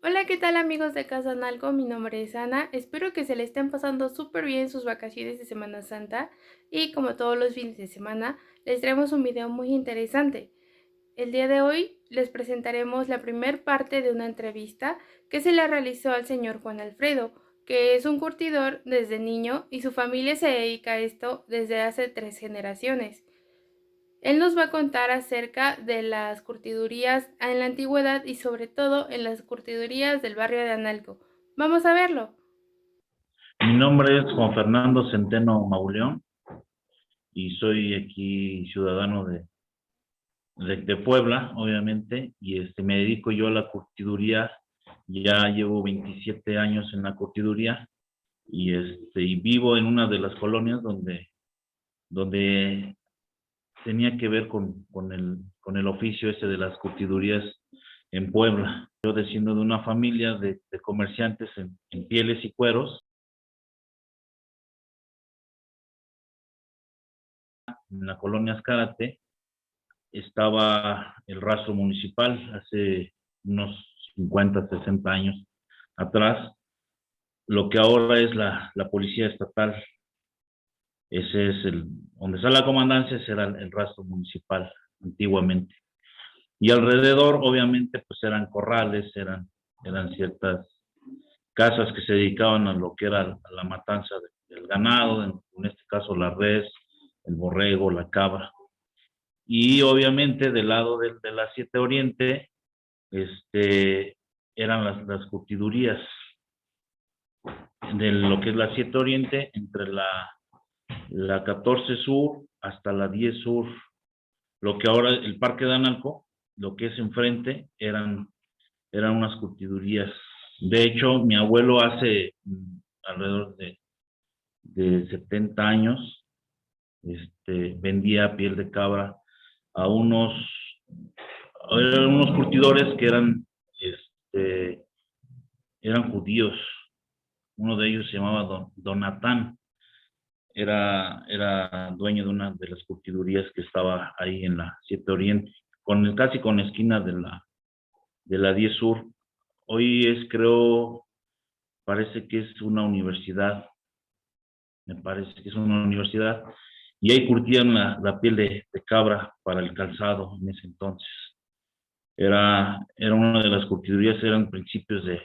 Hola, ¿qué tal amigos de Casa Analco? Mi nombre es Ana. Espero que se le estén pasando súper bien sus vacaciones de Semana Santa y como todos los fines de semana les traemos un video muy interesante. El día de hoy les presentaremos la primer parte de una entrevista que se le realizó al señor Juan Alfredo, que es un curtidor desde niño y su familia se dedica a esto desde hace 3 generaciones. Él nos va a contar acerca de las curtidurías en la antigüedad y sobre todo en las curtidurías del barrio de Analco. Vamos a verlo. Mi nombre es Juan Fernando Centeno Mauleón y soy aquí ciudadano de Puebla, obviamente, y me dedico yo a la curtiduría. Ya llevo 27 años en la curtiduría y vivo en una de las colonias donde tenía que ver con el oficio de las curtidurías en Puebla. Yo desciendo de una familia de comerciantes en pieles y cueros en la colonia Azcárate. Estaba el rastro municipal hace unos 50, 60 años atrás, lo que ahora es la policía estatal. Ese es donde está la comandancia, ese era el rastro municipal antiguamente. Y alrededor, obviamente, pues eran corrales, eran ciertas casas que se dedicaban a lo que era la matanza del ganado, en este caso la res, el borrego, la cabra. Y obviamente del lado de la 7 Oriente, este, eran las curtidurías de lo que es la 7 Oriente, entre la 14 Sur hasta la 10 Sur, lo que ahora el Parque de Analco, lo que es enfrente, eran unas curtidurías. De hecho, mi abuelo hace alrededor de 70 años, vendía piel de cabra a unos curtidores que eran judíos. Uno de ellos se llamaba Don Natán, era dueño de una de las curtidurías que estaba ahí en la 7 Oriente, casi con esquina de la 10 Sur. Hoy creo, parece que es una universidad, me parece que es una universidad, y ahí curtían la piel de cabra para el calzado en ese entonces. Era una de las curtidurías, eran principios de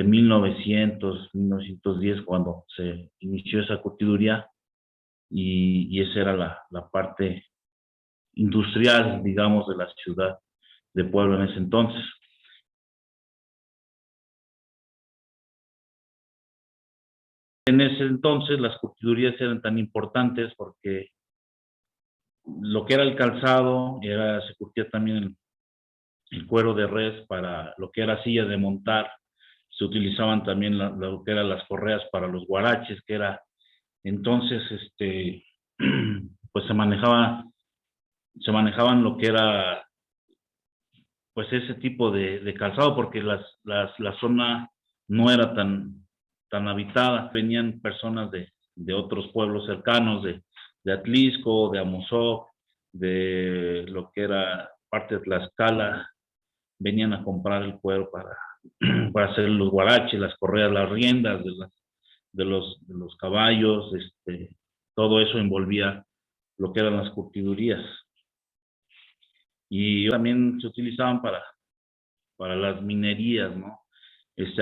1910, cuando se inició esa curtiduría, y esa era la parte industrial, digamos, de la ciudad de Puebla en ese entonces. En ese entonces las curtidurías eran tan importantes porque lo que era el calzado, se curtía también el cuero de res para lo que era silla de montar. Se utilizaban también lo que eran las correas para los guaraches, que era entonces, pues se manejaban lo que era, pues ese tipo de calzado, porque la zona no era tan habitada. Venían personas de otros pueblos cercanos, de Atlisco, de Amozoc, de lo que era parte de Tlaxcala. Venían a comprar el cuero para hacer los guaraches, las correas, las riendas de los caballos. Todo eso envolvía lo que eran las curtidurías. Y también se utilizaban para las minerías, ¿no?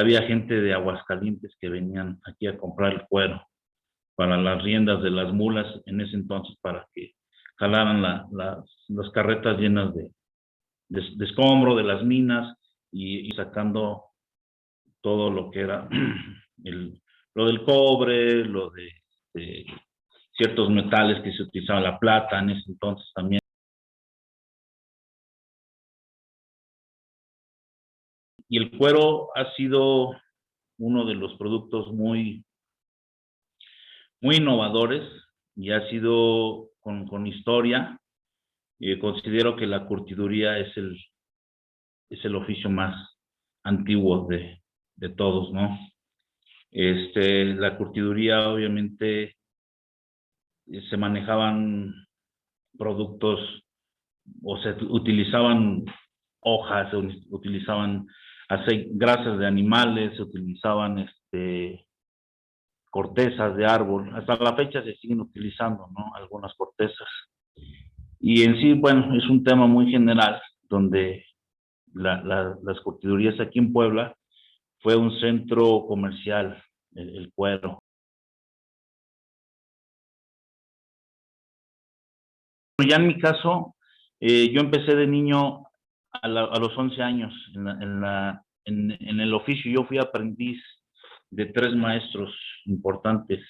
Había gente de Aguascalientes que venían aquí a comprar el cuero para las riendas de las mulas en ese entonces, para que jalaran las carretas llenas de escombro de las minas, y sacando todo lo que era lo del cobre, lo de ciertos metales que se utilizaban, la plata en ese entonces también. Y el cuero ha sido uno de los productos muy, muy innovadores, y ha sido con historia. Considero que la curtiduría es el oficio más antiguo de todos, ¿no? La curtiduría, obviamente, se manejaban productos, o se utilizaban hojas, se utilizaban grasas de animales, se utilizaban cortezas de árbol, hasta la fecha se siguen utilizando, ¿no? Algunas cortezas. Y en sí, bueno, es un tema muy general, donde las curtidurías aquí en Puebla fue un centro comercial, el cuero. Ya en mi caso, yo empecé de niño a los 11 años en el oficio. Yo fui aprendiz de 3 maestros importantes.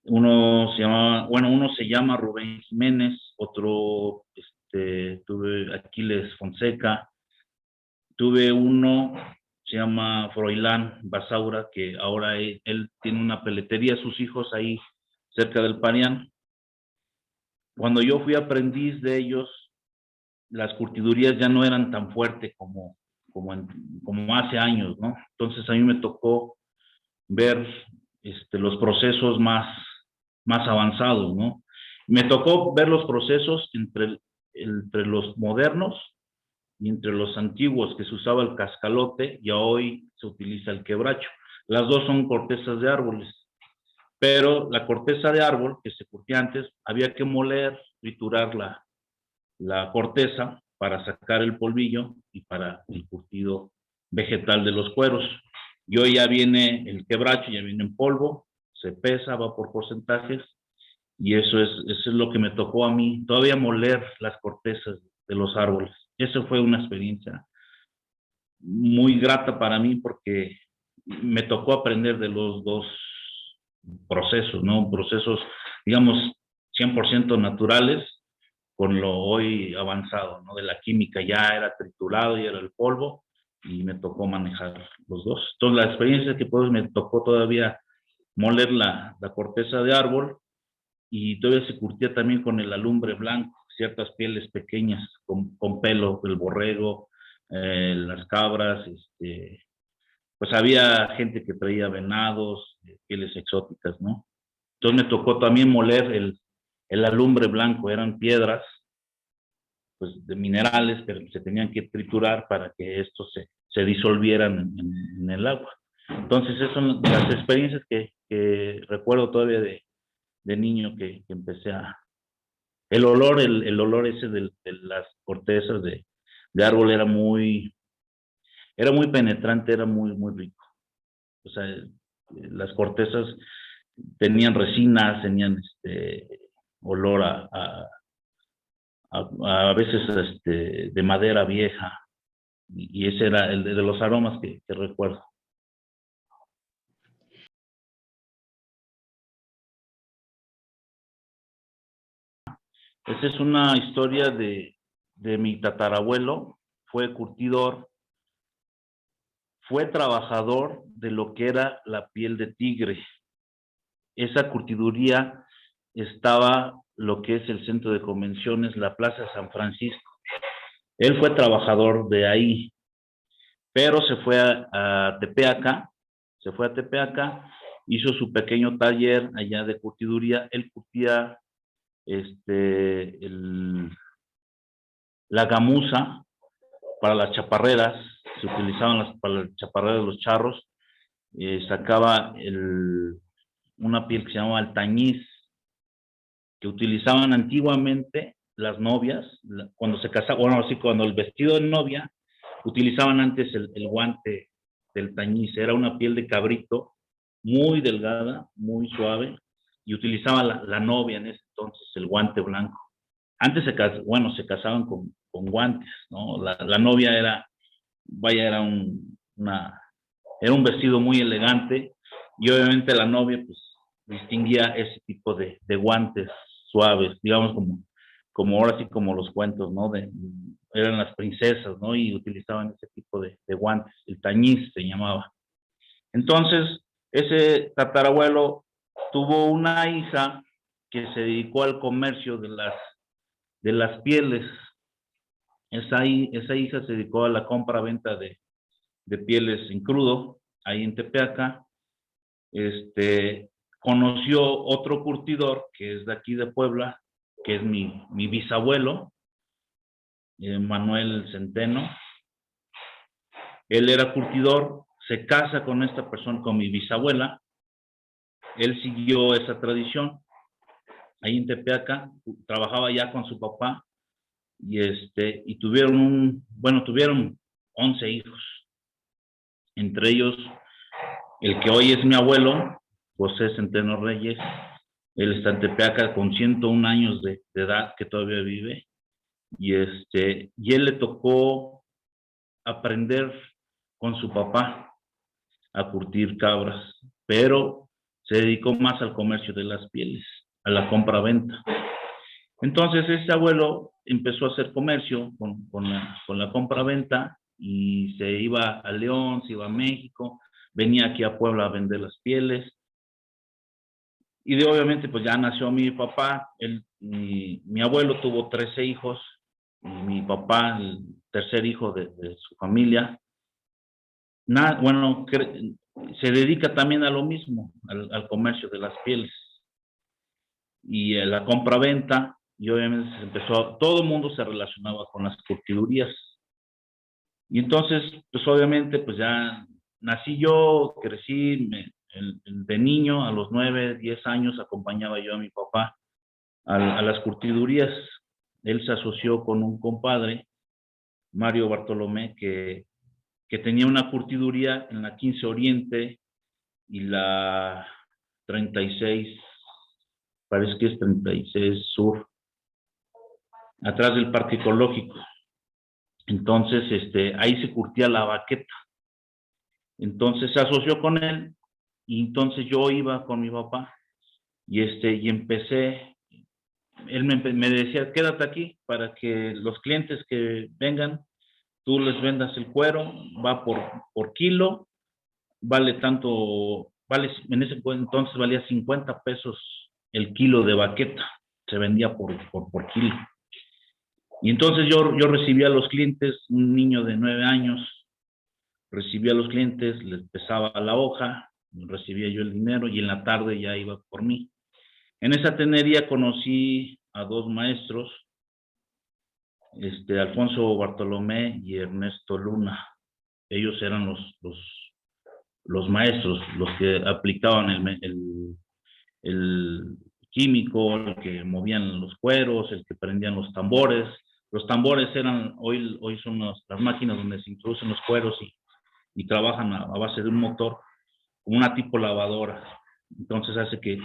Uno se llama Rubén Jiménez, otro tuve Aquiles Fonseca, tuve uno se llama Froilán Basaura, que ahora él tiene una peletería, sus hijos ahí cerca del Parián. Cuando yo fui aprendiz de ellos, las curtidurías ya no eran tan fuertes como hace años, ¿no? Entonces a mí me tocó ver los procesos más avanzados, ¿no? Me tocó ver los procesos entre los modernos y entre los antiguos, que se usaba el cascalote y hoy se utiliza el quebracho. Las dos son cortezas de árboles, pero la corteza de árbol que se curtía antes, había que moler, triturar la corteza para sacar el polvillo y para el curtido vegetal de los cueros. Y hoy ya viene el quebracho, ya viene en polvo, se pesa, va por porcentajes, y eso es lo que me tocó a mí, todavía moler las cortezas de los árboles. Eso fue una experiencia muy grata para mí porque me tocó aprender de los dos procesos, ¿no? Procesos, digamos, 100% naturales con lo hoy avanzado, ¿no? De la química, ya era triturado, ya era el polvo, y me tocó manejar los dos. Entonces, la experiencia que pues me tocó todavía moler la corteza de árbol, y todavía se curtía también con el alumbre blanco, ciertas pieles pequeñas con pelo, el borrego, las cabras, pues había gente que traía venados, pieles exóticas, ¿no? Entonces me tocó también moler el alumbre blanco, eran piedras pues, de minerales, pero se tenían que triturar para que estos se disolvieran en el agua. Entonces esas son las experiencias que recuerdo todavía de niño que empecé a... El olor ese de las cortezas de árbol era muy penetrante, era muy rico. O sea, las cortezas tenían resinas, tenían olor a veces de madera vieja, y ese era el de los aromas que recuerdo. Esa es una historia de mi tatarabuelo. Fue curtidor, fue trabajador de lo que era la piel de tigre. Esa curtiduría estaba lo que es el centro de convenciones, la Plaza San Francisco. Él fue trabajador de ahí, pero se fue a Tepeaca, hizo su pequeño taller allá de curtiduría. Él curtía la gamuza para las chaparreras, se utilizaban para las chaparreras de los charros, sacaba una piel que se llamaba el tañiz, que utilizaban antiguamente las novias, cuando se casaban, bueno, así cuando el vestido de novia, utilizaban antes el guante del tañiz, era una piel de cabrito, muy delgada, muy suave, y utilizaba la novia en ese entonces, el guante blanco. Antes se casaban con guantes, ¿no? La novia era era un vestido muy elegante, y obviamente la novia pues distinguía ese tipo de guantes suaves, digamos como ahora sí como los cuentos, ¿no? Eran las princesas, ¿no? Y utilizaban ese tipo de guantes, el tañiz se llamaba. Entonces, ese tatarabuelo tuvo una hija que se dedicó al comercio de las pieles. Esa hija se dedicó a la compra-venta de pieles en crudo, ahí en Tepeaca. Conoció otro curtidor que es de aquí de Puebla, que es mi bisabuelo, Manuel Centeno, Él era curtidor, se casa con esta persona, con mi bisabuela. Él siguió esa tradición. Ahí en Tepeaca, trabajaba ya con su papá y tuvieron 11 hijos. Entre ellos, el que hoy es mi abuelo, José Centeno Reyes. Él está en Tepeaca con 101 años de edad, que todavía vive. Y él le tocó aprender con su papá a curtir cabras, pero se dedicó más al comercio de las pieles, a la compra-venta. Entonces este abuelo empezó a hacer comercio con la compra-venta y se iba a León, se iba a México, venía aquí a Puebla a vender las pieles. Y obviamente pues ya nació mi papá, mi abuelo tuvo 13 hijos, y mi papá, el tercer hijo de su familia. Bueno, se dedica también a lo mismo, al comercio de las pieles y a la compra-venta, y obviamente todo el mundo se relacionaba con las curtidurías. Y entonces, pues obviamente, pues ya nací yo, crecí, de niño, a los 9, 10 años, acompañaba yo a mi papá a las curtidurías. Él se asoció con un compadre, Mario Bartolomé, que tenía una curtiduría en la 15 Oriente y la 36, parece que es 36 Sur, atrás del Parque Ecológico. Entonces, ahí se curtía la baqueta. Entonces se asoció con él y entonces yo iba con mi papá y empecé. Él me decía, quédate aquí para que los clientes que vengan, tú les vendas el cuero, va por kilo, en ese entonces valía 50 pesos el kilo de baqueta, se vendía por kilo. Y entonces yo recibía a los clientes, un niño de 9 años, recibía a los clientes, les pesaba la hoja, recibía yo el dinero y en la tarde ya iba por mí. En esa tenería conocí a dos maestros, Alfonso Bartolomé y Ernesto Luna. Ellos eran los maestros, los que aplicaban el químico, el que movían los cueros, el que prendían los tambores. Los tambores hoy son las máquinas donde se introducen los cueros y trabajan a base de un motor, como una tipo lavadora. Entonces hace que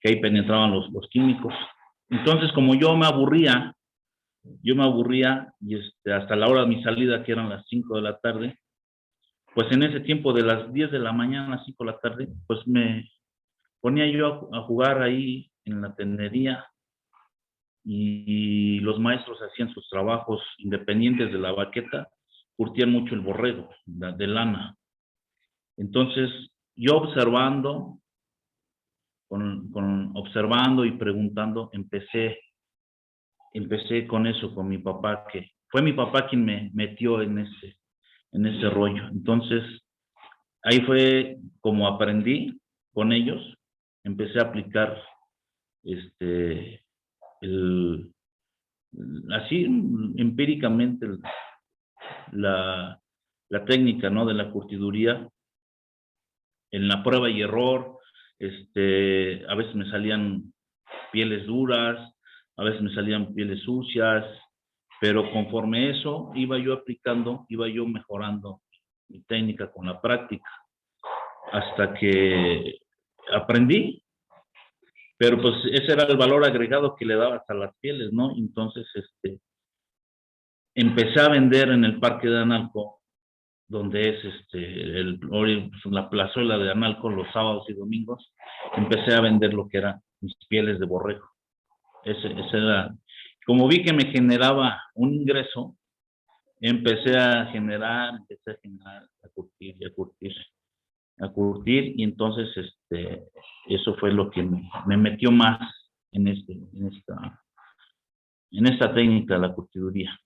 ahí penetraban los químicos. Entonces, como yo me aburría y hasta la hora de mi salida, que eran las 5 de la tarde, pues en ese tiempo de las 10 de la mañana a las 5 de la tarde, pues me ponía yo a jugar ahí en la tenería y los maestros hacían sus trabajos independientes de la baqueta, curtían mucho el borrego de lana. Entonces, yo observando y preguntando, empecé con eso, con mi papá, que fue mi papá quien me metió en ese rollo. Entonces, ahí fue como aprendí con ellos, empecé a aplicar así empíricamente la, la técnica, ¿no?, de la curtiduría, en la prueba y error. A veces me salían pieles duras, a veces me salían pieles sucias, pero conforme eso iba yo aplicando, iba yo mejorando mi técnica con la práctica, hasta que aprendí. Pero pues ese era el valor agregado que le daba hasta las pieles, ¿no? Entonces, empecé a vender en el Parque de Analco, donde es la plazuela de Analco, los sábados y domingos. Empecé a vender lo que eran mis pieles de borrego. Ese era, como vi que me generaba un ingreso, empecé a generar, a curtir y a curtir, y entonces eso fue lo que me metió más en esta técnica de la curtiduría.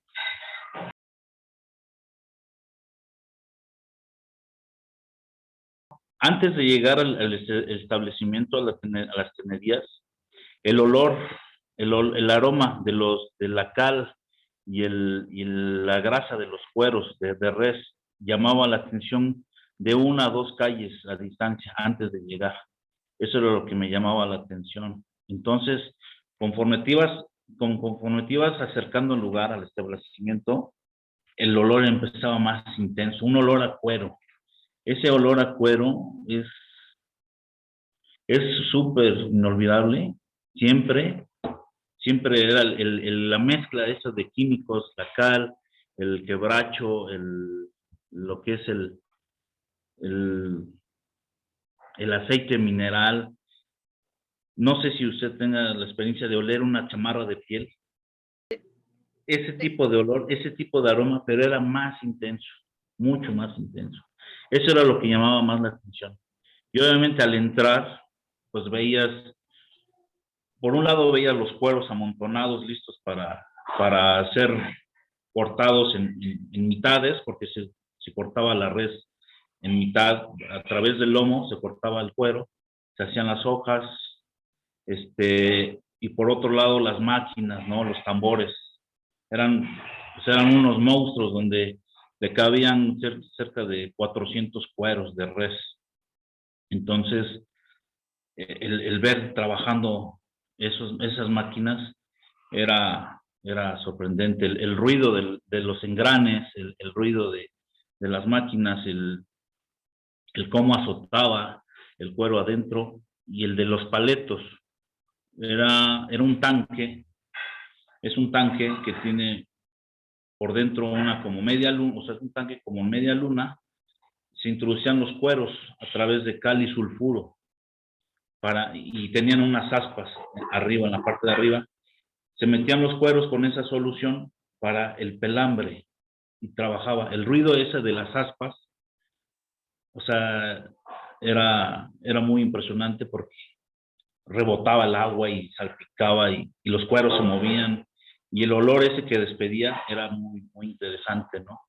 Antes de llegar al establecimiento, a las tenerías, el olor, el aroma de la cal y la grasa de los cueros de res llamaba la atención de una a dos calles a distancia antes de llegar. Eso era lo que me llamaba la atención. Entonces, conforme conforme te ibas acercando al lugar, al establecimiento, el olor empezaba más intenso, un olor a cuero. Ese olor a cuero es súper inolvidable. Siempre, siempre era la mezcla de esos de químicos, la cal, el quebracho, lo que es el, el aceite mineral. No sé si usted tenga la experiencia de oler una chamarra de piel. Ese tipo de olor, ese tipo de aroma, pero era más intenso, mucho más intenso. Eso era lo que llamaba más la atención. Y obviamente al entrar, pues veías, por un lado veías los cueros amontonados listos para ser cortados en mitades, porque se cortaba la res en mitad, a través del lomo se cortaba el cuero, se hacían las hojas, y por otro lado las máquinas, ¿no? Los tambores, eran, pues eran unos monstruos donde le cabían cerca de 400 cueros de res. Entonces, el ver trabajando esas máquinas era sorprendente. El ruido de los engranes, el ruido de las máquinas, el cómo azotaba el cuero adentro y el de los paletos. Era un tanque, es un tanque que tiene por dentro una como media luna, o sea, es un tanque como media luna. Se introducían los cueros a través de cal y sulfuro y tenían unas aspas arriba, en la parte de arriba. Se metían los cueros con esa solución para el pelambre y trabajaba. El ruido ese de las aspas, o sea, era muy impresionante porque rebotaba el agua y salpicaba y los cueros se movían y el olor ese que despedía era muy interesante, ¿no?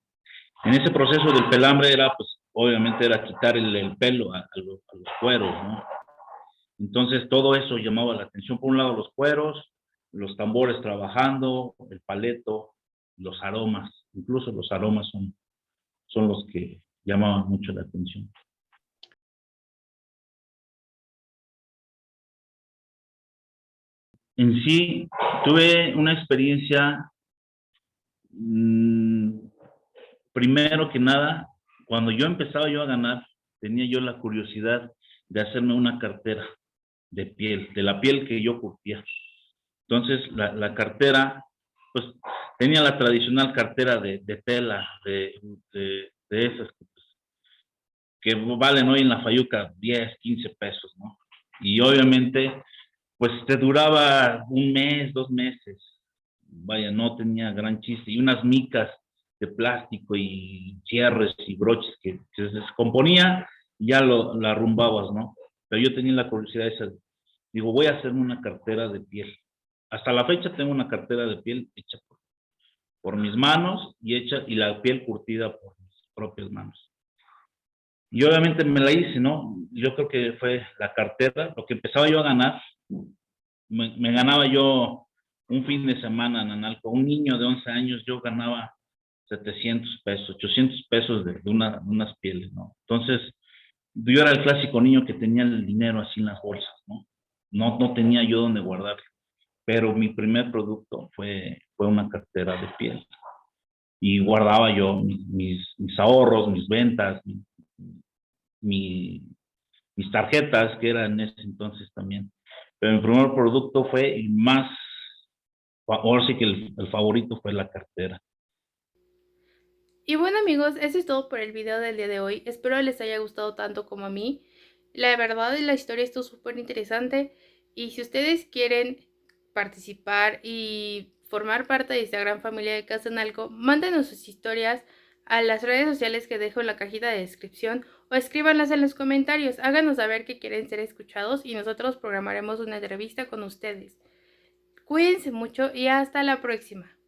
En ese proceso del pelambre era, pues, obviamente era quitar el pelo a los cueros, ¿no? Entonces todo eso llamaba la atención. Por un lado los cueros, los tambores trabajando, el paleto, los aromas, incluso los aromas son los que llamaban mucho la atención. En sí, tuve una experiencia, primero que nada, cuando yo empezaba yo a ganar, tenía yo la curiosidad de hacerme una cartera de piel, de la piel que yo curtía. Entonces, la cartera, pues, tenía la tradicional cartera de tela, de esas que valen hoy en la Fayuca 10, 15 pesos, ¿no? Y obviamente, pues, te duraba un mes, 2 meses. Vaya, no tenía gran chiste. Y unas micas de plástico y cierres y broches que se descomponía y ya la arrumbabas, ¿no? Pero yo tenía la curiosidad esa. Digo, voy a hacerme una cartera de piel. Hasta la fecha tengo una cartera de piel hecha por mis manos y la piel curtida por mis propias manos. Y obviamente me la hice, ¿no? Yo creo que fue la cartera, lo que empezaba yo a ganar, me ganaba yo un fin de semana en Analco, un niño de 11 años, yo ganaba 700 pesos, 800 pesos de unas pieles, ¿no? Entonces, yo era el clásico niño que tenía el dinero así en las bolsas, ¿no? No tenía yo dónde guardarlo, pero mi primer producto fue una cartera de piel. Y guardaba yo mis ahorros, mis ventas, mi, mis tarjetas, que eran en ese entonces también. Pero mi primer producto fue y más, ahora sí que el favorito fue la cartera. Y bueno amigos, eso es todo por el video del día de hoy. Espero les haya gustado tanto como a mí. La verdad la historia estuvo súper interesante. Y si ustedes quieren participar y formar parte de esta gran familia de Casa Nalco, mándenos sus historias a las redes sociales que dejo en la cajita de descripción o escríbanlas en los comentarios. Háganos saber que quieren ser escuchados y nosotros programaremos una entrevista con ustedes. Cuídense mucho y hasta la próxima.